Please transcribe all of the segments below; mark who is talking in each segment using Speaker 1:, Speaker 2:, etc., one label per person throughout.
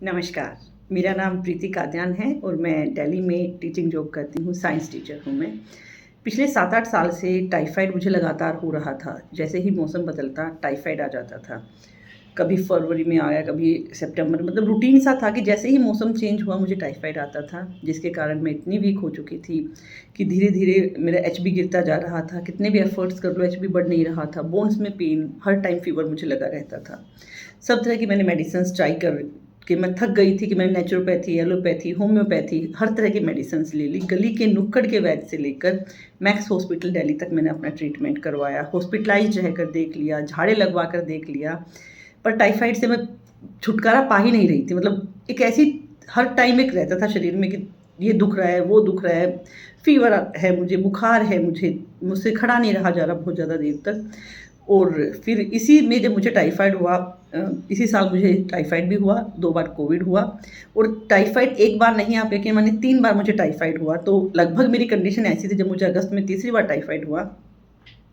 Speaker 1: नमस्कार, मेरा नाम प्रीति कादयान है और मैं दिल्ली में टीचिंग जॉब करती हूँ, साइंस टीचर हूँ मैं। पिछले 7-8 साल से टाइफाइड मुझे लगातार हो रहा था। जैसे ही मौसम बदलता, टाइफाइड आ जाता था। कभी फरवरी में आया, कभी सितंबर, मतलब रूटीन सा था कि जैसे ही मौसम चेंज हुआ मुझे टाइफाइड आता था, जिसके कारण मैं इतनी वीक हो चुकी थी कि धीरे-धीरे मेरा एचबी गिरता जा रहा था। कितने भी एफर्ट्स कर लो, एचबी बढ़ नहीं रहा था। बोन्स में पेन, हर टाइम फीवर मुझे लगा रहता था। सब तरह की मैंने मेडिसिन्स ट्राई कर के मैं थक गई थी कि मैंने नेचुरोपैथी, एलोपैथी, होम्योपैथी हर तरह की मेडिसिन्स ले ली। गली के नुक्कड़ के वैद्य से लेकर मैक्स हॉस्पिटल दिल्ली तक मैंने अपना ट्रीटमेंट करवाया। हॉस्पिटलाइज़्ड रहकर देख लिया, झाड़े लगवा कर देख लिया, पर टाइफाइड से मैं छुटकारा पा ही नहीं रही थी। मतलब एक ऐसी हर टाइम एक रहता था शरीर में कि ये दुख रहा है, वो दुख रहा है, फ़ीवर है मुझे, बुखार है मुझे, मुझसे खड़ा नहीं रहा जा रहा बहुत ज़्यादा देर तक। और फिर इसी में जब मुझे टाइफाइड हुआ, इसी साल मुझे टाइफाइड भी हुआ, 2 बार कोविड हुआ और टाइफाइड एक बार नहीं, आप यकीन मानिए 3 बार मुझे टाइफाइड हुआ। तो लगभग मेरी कंडीशन ऐसी थी जब मुझे अगस्त में तीसरी बार टाइफाइड हुआ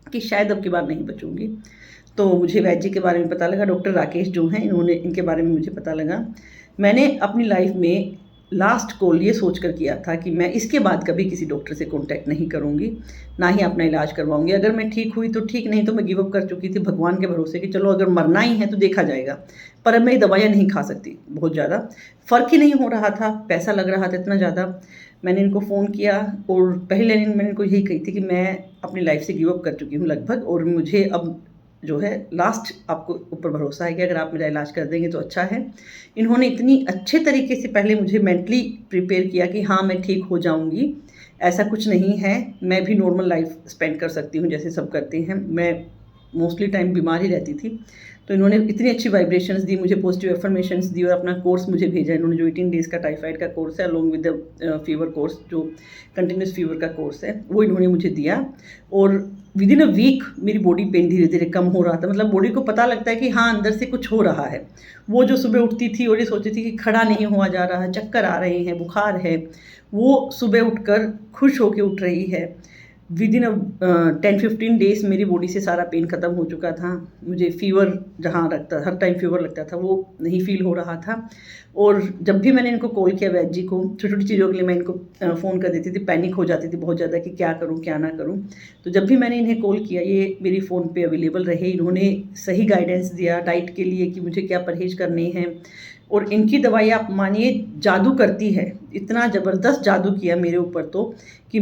Speaker 1: कि शायद अब की बार नहीं बचूँगी। तो मुझे वैद्य जी के बारे में पता लगा, डॉक्टर राकेश जो हैं इनके बारे में मुझे पता लगा। मैंने अपनी लाइफ़ में लास्ट कॉल ये सोचकर किया था कि मैं इसके बाद कभी किसी डॉक्टर से कॉन्टैक्ट नहीं करूँगी, ना ही अपना इलाज करवाऊँगी। अगर मैं ठीक हुई तो ठीक, नहीं तो मैं गिव अप कर चुकी थी भगवान के भरोसे कि चलो अगर मरना ही है तो देखा जाएगा। पर अब मैं ये दवाइयाँ नहीं खा सकती बहुत ज़्यादा, फ़र्क ही नहीं हो रहा था, पैसा लग रहा था इतना ज़्यादा। मैंने इनको फ़ोन किया और पहली लाइन मैंने इनको यही कही थी कि मैं अपनी लाइफ़ से गिव अप कर चुकी हूँ लगभग, और मुझे अब जो है लास्ट आपको ऊपर भरोसा है कि अगर आप मेरा इलाज कर देंगे तो अच्छा है। इन्होंने इतनी अच्छे तरीके से पहले मुझे मेंटली प्रिपेयर किया कि हाँ, मैं ठीक हो जाऊँगी, ऐसा कुछ नहीं है, मैं भी नॉर्मल लाइफ़ स्पेंड कर सकती हूँ जैसे सब करते हैं। मैं मोस्टली टाइम बीमार ही रहती थी। तो इन्होंने इतनी अच्छी वाइब्रेशंस दी, मुझे पॉजिटिव अफ़र्मेशंस दी और अपना कोर्स मुझे भेजा इन्होंने, जो 18 डेज़ का टाइफाइड का कोर्स है along with the fever course, जो कंटिन्यूअस फीवर का कोर्स है, वो इन्होंने मुझे दिया। और विदिन अ वीक मेरी बॉडी पेन धीरे-धीरे कम हो रहा था। मतलब बॉडी को पता लगता है कि हाँ, अंदर से कुछ हो रहा है। वो जो सुबह उठती थी और ये सोचती थी कि खड़ा नहीं हुआ जा रहा है, चक्कर आ रहे हैं, बुखार है, वो सुबह उठकर खुश होके उठ रही है। विदिन 10-15 डेज़ मेरी बॉडी से सारा पेन खत्म हो चुका था। मुझे फ़ीवर जहाँ लगता, हर टाइम फ़ीवर लगता था, वो नहीं फ़ील हो रहा था। और जब भी मैंने इनको कॉल किया वैद्य जी को, छोटी-छोटी चीज़ों के लिए मैं इनको फ़ोन कर देती थी, पैनिक हो जाती थी बहुत ज़्यादा कि क्या करूँ, क्या ना करूँ। तो जब भी मैंने इन्हें कॉल किया, ये मेरी फ़ोन पे अवेलेबल रहे। इन्होंने सही गाइडेंस दिया डाइट के लिए कि मुझे क्या परहेज़ करने हैं, और इनकी दवाई आप मानिए जादू करती है। इतना ज़बरदस्त जादू किया मेरे ऊपर तो कि